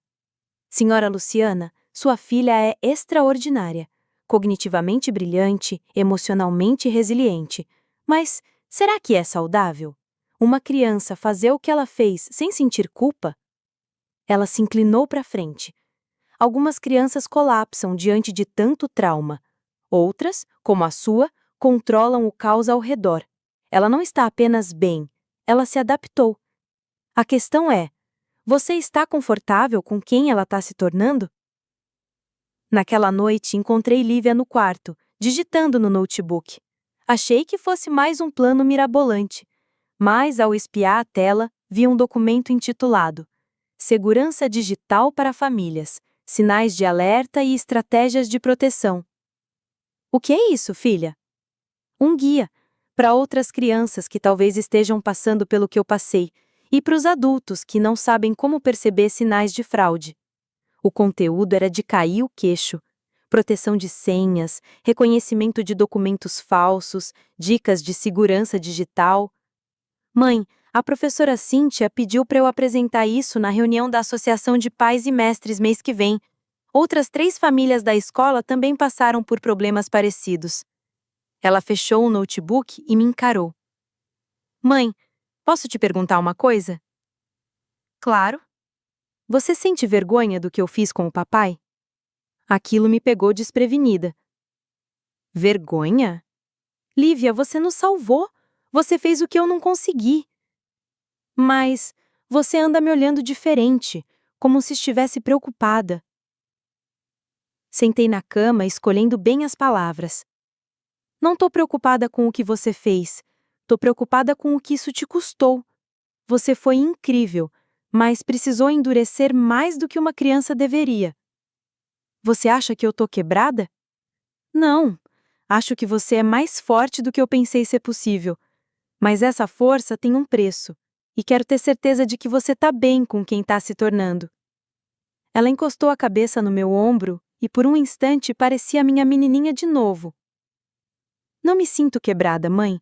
Senhora Luciana, sua filha é extraordinária, cognitivamente brilhante, emocionalmente resiliente. Mas será que é saudável? Uma criança fazer o que ela fez sem sentir culpa? Ela se inclinou para frente. Algumas crianças colapsam diante de tanto trauma. Outras, como a sua, controlam o caos ao redor. Ela não está apenas bem, ela se adaptou. A questão é: você está confortável com quem ela está se tornando? Naquela noite, encontrei Lívia no quarto, digitando no notebook. Achei que fosse mais um plano mirabolante, mas ao espiar a tela, vi um documento intitulado Segurança Digital para Famílias, Sinais de Alerta e Estratégias de Proteção. O que é isso, filha? Um guia para outras crianças que talvez estejam passando pelo que eu passei e para os adultos que não sabem como perceber sinais de fraude. O conteúdo era de cair o queixo. Proteção de senhas, reconhecimento de documentos falsos, dicas de segurança digital. Mãe, a professora Cíntia pediu para eu apresentar isso na reunião da Associação de Pais e Mestres mês que vem. Outras 3 famílias da escola também passaram por problemas parecidos. Ela fechou o notebook e me encarou. Mãe, posso te perguntar uma coisa? Claro. Você sente vergonha do que eu fiz com o papai? Aquilo me pegou desprevenida. Vergonha? Lívia, você nos salvou. Você fez o que eu não consegui. Mas você anda me olhando diferente, como se estivesse preocupada. Sentei na cama, escolhendo bem as palavras. Não tô preocupada com o que você fez. Tô preocupada com o que isso te custou. Você foi incrível, mas precisou endurecer mais do que uma criança deveria. Você acha que eu tô quebrada? Não. Acho que você é mais forte do que eu pensei ser possível. Mas essa força tem um preço. E quero ter certeza de que você tá bem com quem tá se tornando. Ela encostou a cabeça no meu ombro e por um instante parecia minha menininha de novo. Não me sinto quebrada, mãe.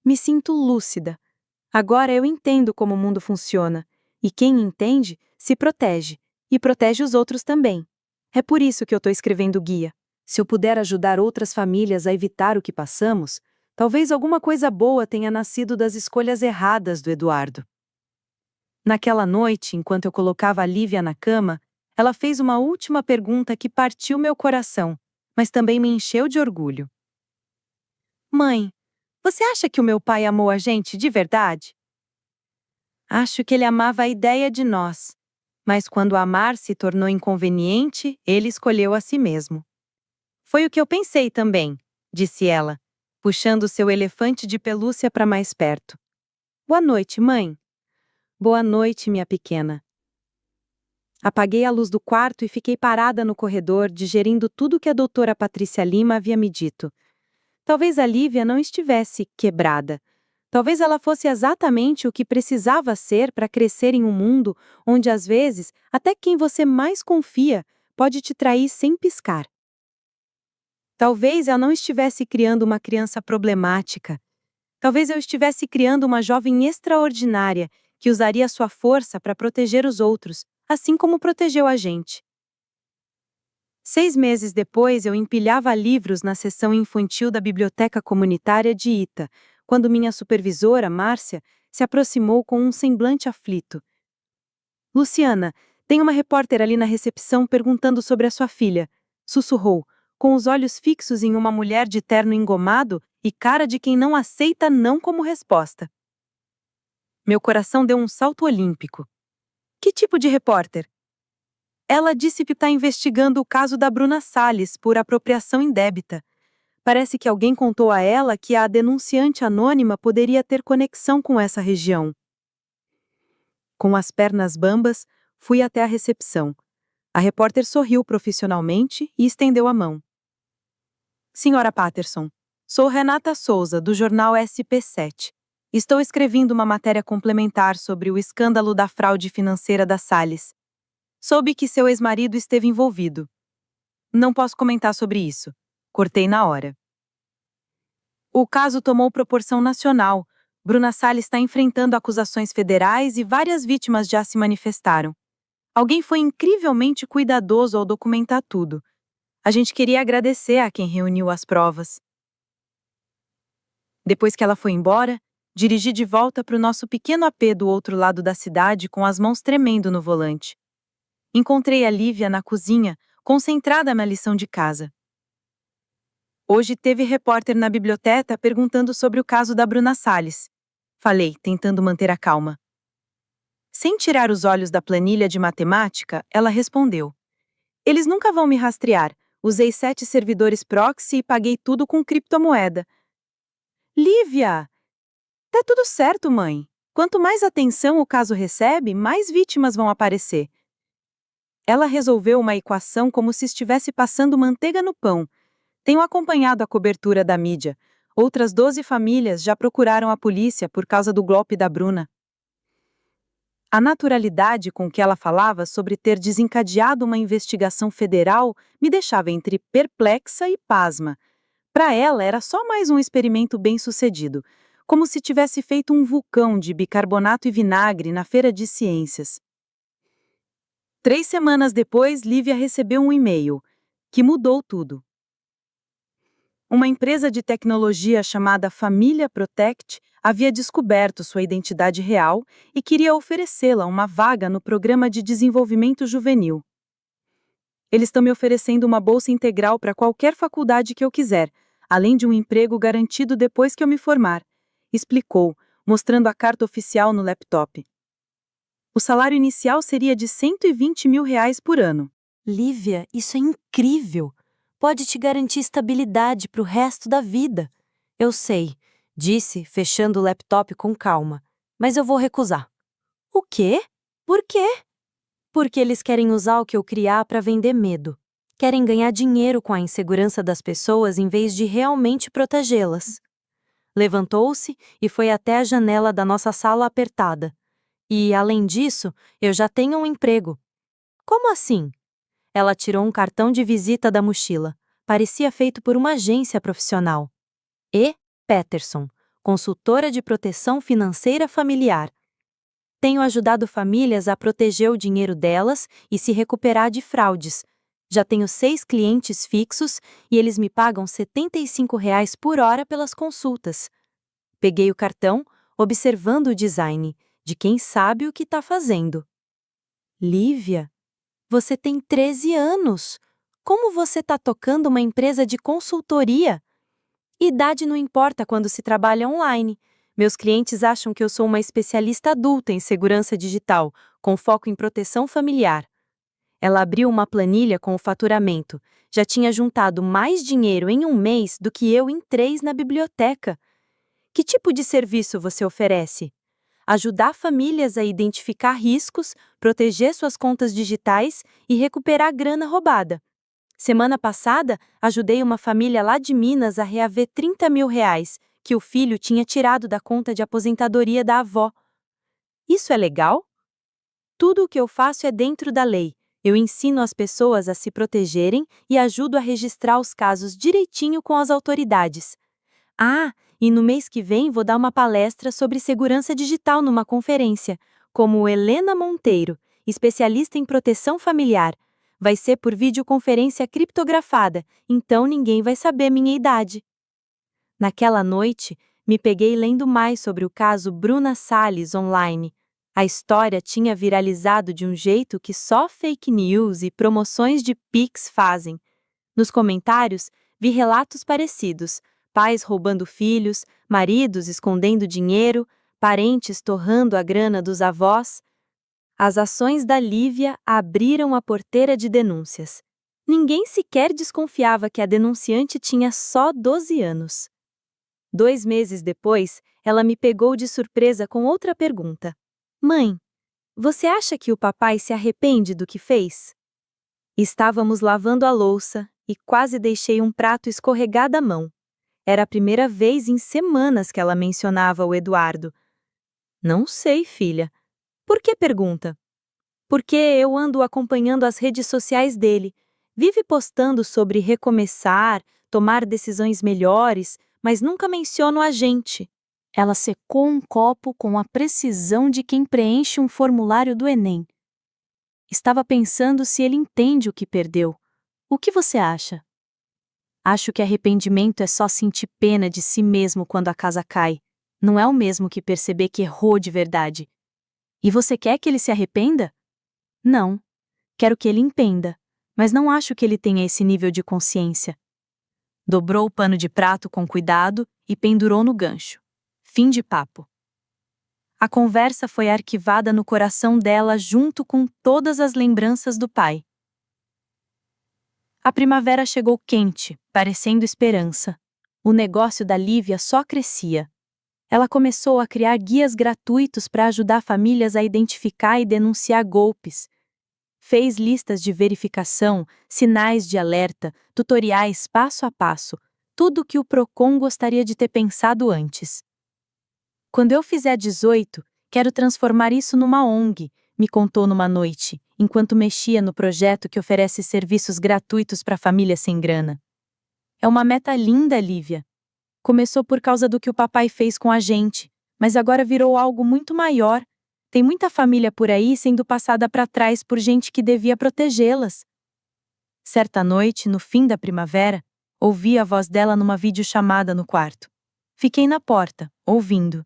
Me sinto lúcida. Agora eu entendo como o mundo funciona. E quem entende, se protege. E protege os outros também. É por isso que eu tô escrevendo o guia. Se eu puder ajudar outras famílias a evitar o que passamos, talvez alguma coisa boa tenha nascido das escolhas erradas do Eduardo. Naquela noite, enquanto eu colocava a Lívia na cama, ela fez uma última pergunta que partiu meu coração, mas também me encheu de orgulho. Mãe, você acha que o meu pai amou a gente de verdade? Acho que ele amava a ideia de nós, mas quando amar se tornou inconveniente, ele escolheu a si mesmo. Foi o que eu pensei também, disse ela, puxando seu elefante de pelúcia para mais perto. Boa noite, mãe. Boa noite, minha pequena. Apaguei a luz do quarto e fiquei parada no corredor, digerindo tudo que a doutora Patrícia Lima havia me dito. Talvez a Lívia não estivesse quebrada. Talvez ela fosse exatamente o que precisava ser para crescer em um mundo onde, às vezes, até quem você mais confia pode te trair sem piscar. Talvez eu não estivesse criando uma criança problemática. Talvez eu estivesse criando uma jovem extraordinária que usaria sua força para proteger os outros, assim como protegeu a gente. 6 meses depois, eu empilhava livros na seção infantil da biblioteca comunitária de Ita, quando minha supervisora, Márcia, se aproximou com um semblante aflito. Luciana, tem uma repórter ali na recepção perguntando sobre a sua filha, sussurrou, com os olhos fixos em uma mulher de terno engomado e cara de quem não aceita não como resposta. Meu coração deu um salto olímpico. Que tipo de repórter? Ela disse que está investigando o caso da Bruna Salles por apropriação indébita. Parece que alguém contou a ela que a denunciante anônima poderia ter conexão com essa região. Com as pernas bambas, fui até a recepção. A repórter sorriu profissionalmente e estendeu a mão. Senhora Patterson, sou Renata Souza, do jornal SP7. Estou escrevendo uma matéria complementar sobre o escândalo da fraude financeira da Salles. Soube que seu ex-marido esteve envolvido. Não posso comentar sobre isso. Cortei na hora. O caso tomou proporção nacional. Bruna Salles está enfrentando acusações federais e várias vítimas já se manifestaram. Alguém foi incrivelmente cuidadoso ao documentar tudo. A gente queria agradecer a quem reuniu as provas. Depois que ela foi embora, dirigi de volta para o nosso pequeno apê do outro lado da cidade com as mãos tremendo no volante. Encontrei a Lívia na cozinha, concentrada na lição de casa. Hoje teve repórter na biblioteca perguntando sobre o caso da Bruna Salles. Falei, tentando manter a calma. Sem tirar os olhos da planilha de matemática, ela respondeu. Eles nunca vão me rastrear. Usei 7 servidores proxy e paguei tudo com criptomoeda. Lívia! Tá tudo certo, mãe. Quanto mais atenção o caso recebe, mais vítimas vão aparecer. Ela resolveu uma equação como se estivesse passando manteiga no pão. Tenho acompanhado a cobertura da mídia. Outras 12 famílias já procuraram a polícia por causa do golpe da Bruna. A naturalidade com que ela falava sobre ter desencadeado uma investigação federal me deixava entre perplexa e pasma. Para ela, era só mais um experimento bem-sucedido, como se tivesse feito um vulcão de bicarbonato e vinagre na feira de ciências. 3 semanas depois, Lívia recebeu um e-mail, que mudou tudo. Uma empresa de tecnologia chamada Família Protect havia descoberto sua identidade real e queria oferecê-la uma vaga no programa de desenvolvimento juvenil. Eles estão me oferecendo uma bolsa integral para qualquer faculdade que eu quiser, além de um emprego garantido depois que eu me formar, explicou, mostrando a carta oficial no laptop. O salário inicial seria de R$ 120 mil por ano. Lívia, isso é incrível! Pode te garantir estabilidade para o resto da vida. Eu sei, disse, fechando o laptop com calma, mas eu vou recusar. O quê? Por quê? Porque eles querem usar o que eu criar para vender medo. Querem ganhar dinheiro com a insegurança das pessoas em vez de realmente protegê-las. Levantou-se e foi até a janela da nossa sala apertada. E, além disso, eu já tenho um emprego. Como assim? Ela tirou um cartão de visita da mochila. Parecia feito por uma agência profissional. E. Peterson, consultora de proteção financeira familiar. Tenho ajudado famílias a proteger o dinheiro delas e se recuperar de fraudes. Já tenho 6 clientes fixos e eles me pagam R$ 75 por hora pelas consultas. Peguei o cartão, observando o design, de quem sabe o que está fazendo. Lívia, você tem 13 anos. Como você está tocando uma empresa de consultoria? Idade não importa quando se trabalha online. Meus clientes acham que eu sou uma especialista adulta em segurança digital, com foco em proteção familiar. Ela abriu uma planilha com o faturamento. Já tinha juntado mais dinheiro em um mês do que eu em 3 na biblioteca. Que tipo de serviço você oferece? Ajudar famílias a identificar riscos, proteger suas contas digitais e recuperar grana roubada. Semana passada, ajudei uma família lá de Minas a reaver R$ 30 mil que o filho tinha tirado da conta de aposentadoria da avó. Isso é legal? Tudo o que eu faço é dentro da lei. Eu ensino as pessoas a se protegerem e ajudo a registrar os casos direitinho com as autoridades. Ah, e no mês que vem vou dar uma palestra sobre segurança digital numa conferência, como Helena Monteiro, especialista em proteção familiar. Vai ser por videoconferência criptografada, então ninguém vai saber minha idade. Naquela noite, me peguei lendo mais sobre o caso Bruna Salles online. A história tinha viralizado de um jeito que só fake news e promoções de Pix fazem. Nos comentários, vi relatos parecidos: pais roubando filhos, maridos escondendo dinheiro, parentes torrando a grana dos avós. As ações da Lívia abriram a porteira de denúncias. Ninguém sequer desconfiava que a denunciante tinha só 12 anos. 2 meses depois, ela me pegou de surpresa com outra pergunta. Mãe, você acha que o papai se arrepende do que fez? Estávamos lavando a louça e quase deixei um prato escorregar da mão. Era a primeira vez em semanas que ela mencionava o Eduardo. Não sei, filha. Por que pergunta? Porque eu ando acompanhando as redes sociais dele. Vive postando sobre recomeçar, tomar decisões melhores, mas nunca menciona a gente. Ela secou um copo com a precisão de quem preenche um formulário do Enem. Estava pensando se ele entende o que perdeu. O que você acha? Acho que arrependimento é só sentir pena de si mesmo quando a casa cai. Não é o mesmo que perceber que errou de verdade. E você quer que ele se arrependa? Não. Quero que ele entenda, mas não acho que ele tenha esse nível de consciência. Dobrou o pano de prato com cuidado e pendurou no gancho. Fim de papo. A conversa foi arquivada no coração dela junto com todas as lembranças do pai. A primavera chegou quente, parecendo esperança. O negócio da Lívia só crescia. Ela começou a criar guias gratuitos para ajudar famílias a identificar e denunciar golpes. Fez listas de verificação, sinais de alerta, tutoriais passo a passo, tudo o que o Procon gostaria de ter pensado antes. Quando eu fizer 18, quero transformar isso numa ONG, me contou numa noite, enquanto mexia no projeto que oferece serviços gratuitos para famílias sem grana. É uma meta linda, Lívia. Começou por causa do que o papai fez com a gente, mas agora virou algo muito maior. Tem muita família por aí sendo passada para trás por gente que devia protegê-las. Certa noite, no fim da primavera, ouvi a voz dela numa videochamada no quarto. Fiquei na porta, ouvindo.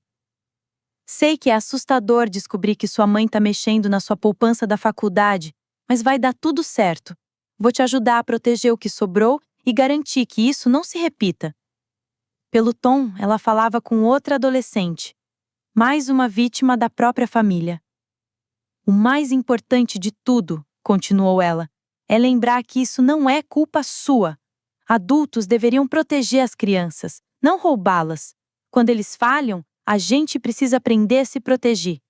Sei que é assustador descobrir que sua mãe está mexendo na sua poupança da faculdade, mas vai dar tudo certo. Vou te ajudar a proteger o que sobrou e garantir que isso não se repita. Pelo tom, ela falava com outra adolescente, mais uma vítima da própria família. O mais importante de tudo, continuou ela, é lembrar que isso não é culpa sua. Adultos deveriam proteger as crianças, não roubá-las. Quando eles falham, a gente precisa aprender a se proteger.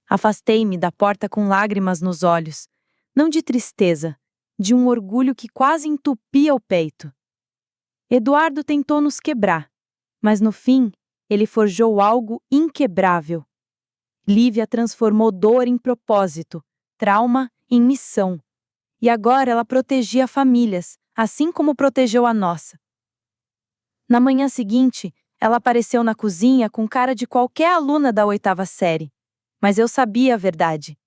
Afastei-me da porta com lágrimas nos olhos, não de tristeza, de um orgulho que quase entupia o peito. Eduardo tentou nos quebrar, mas no fim, ele forjou algo inquebrável. Lívia transformou dor em propósito, trauma em missão. E agora ela protegia famílias, assim como protegeu a nossa. Na manhã seguinte, ela apareceu na cozinha com cara de qualquer aluna da 8ª série. Mas eu sabia a verdade.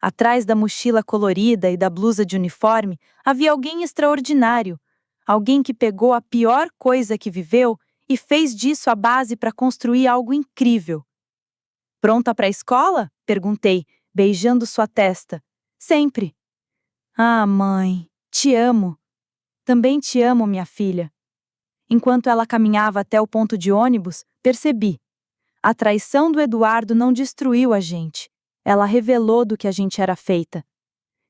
Atrás da mochila colorida e da blusa de uniforme, havia alguém extraordinário. Alguém que pegou a pior coisa que viveu e fez disso a base para construir algo incrível. Pronta para a escola? Perguntei, beijando sua testa. Sempre. Ah, mãe, te amo. Também te amo, minha filha. Enquanto ela caminhava até o ponto de ônibus, percebi. A traição do Eduardo não destruiu a gente. Ela revelou do que a gente era feita.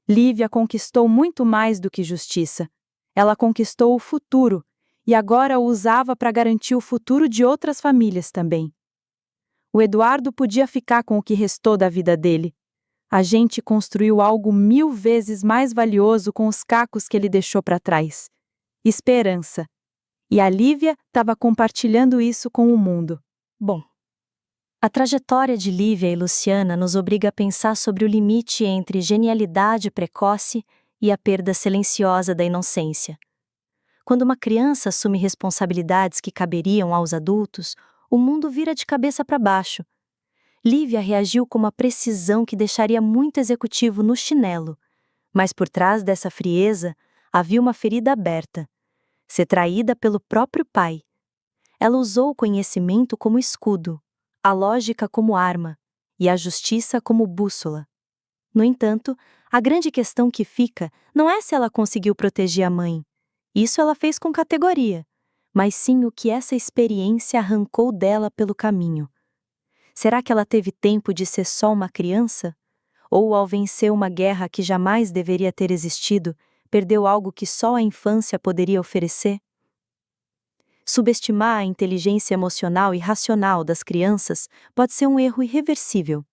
Lívia conquistou muito mais do que justiça. Ela conquistou o futuro, e agora o usava para garantir o futuro de outras famílias também. O Eduardo podia ficar com o que restou da vida dele. A gente construiu algo 1000 vezes mais valioso com os cacos que ele deixou para trás. Esperança. E a Lívia estava compartilhando isso com o mundo. Bom, a trajetória de Lívia e Luciana nos obriga a pensar sobre o limite entre genialidade precoce e a perda silenciosa da inocência. Quando uma criança assume responsabilidades que caberiam aos adultos, o mundo vira de cabeça para baixo. Lívia reagiu com uma precisão que deixaria muito executivo no chinelo, mas por trás dessa frieza havia uma ferida aberta. Ser traída pelo próprio pai. Ela usou o conhecimento como escudo, a lógica como arma e a justiça como bússola. No entanto, a grande questão que fica não é se ela conseguiu proteger a mãe. Isso ela fez com categoria, mas sim o que essa experiência arrancou dela pelo caminho. Será que ela teve tempo de ser só uma criança? Ou, ao vencer uma guerra que jamais deveria ter existido, perdeu algo que só a infância poderia oferecer? Subestimar a inteligência emocional e racional das crianças pode ser um erro irreversível.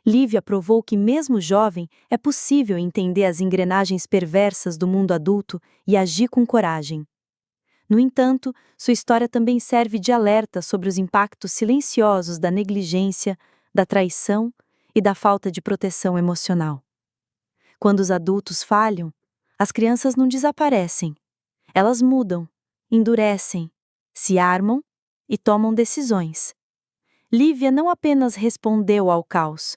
Lívia provou que, mesmo jovem, é possível entender as engrenagens perversas do mundo adulto e agir com coragem. No entanto, sua história também serve de alerta sobre os impactos silenciosos da negligência, da traição e da falta de proteção emocional. Quando os adultos falham, as crianças não desaparecem. Elas mudam, endurecem, se armam e tomam decisões. Lívia não apenas respondeu ao caos,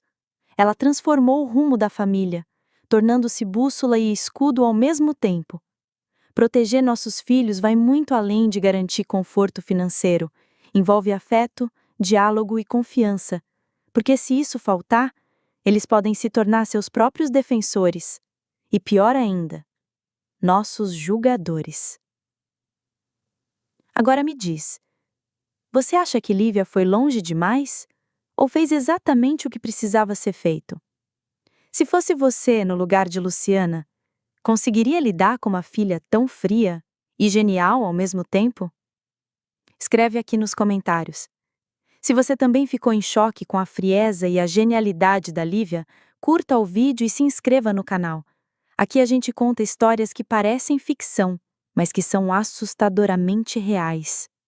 ela transformou o rumo da família, tornando-se bússola e escudo ao mesmo tempo. Proteger nossos filhos vai muito além de garantir conforto financeiro. Envolve afeto, diálogo e confiança, porque se isso faltar, eles podem se tornar seus próprios defensores. E pior ainda, nossos julgadores. Agora me diz, você acha que Lívia foi longe demais? Ou fez exatamente o que precisava ser feito? Se fosse você no lugar de Luciana, conseguiria lidar com uma filha tão fria e genial ao mesmo tempo? Escreve aqui nos comentários. Se você também ficou em choque com a frieza e a genialidade da Lívia, curta o vídeo e se inscreva no canal. Aqui a gente conta histórias que parecem ficção, mas que são assustadoramente reais.